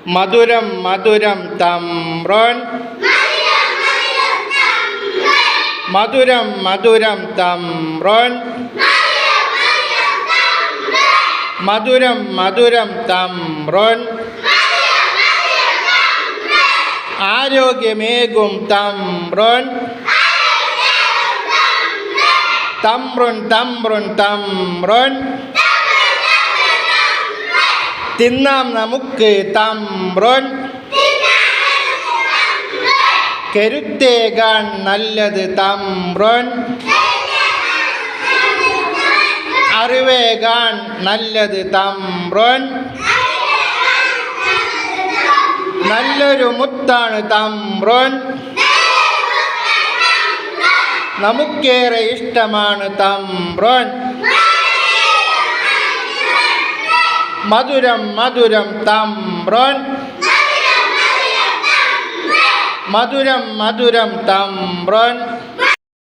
മധുരം മധുരം തമ്പ്രോൻ മധുരം മധുരം തമ്പ്രോൻ മധുരം മധുരം തമ്പ്രോൻ ആരോഗ്യമേകും തമ്പ്രോൻ തമ്പ്രോൻ തമ്പ്രോൻ തമ്പ്രോൻ തിന്നാം നമുക്ക് തമ്പ്രോൻ കരുത്തേകാൻ നല്ലത് തമ്പ്രോൻ അറിവേകാൻ നല്ലത് തമ്പ്രോൻ നല്ലൊരു മുത്താണ് തമ്പ്രോൻ നമുക്കേറെ ഇഷ്ടമാണ് തമ്പ്രോൻ മധുരം മധുരം തമ്പ്രോൻ മധുരം മധുരം തമ്പ്രോൻ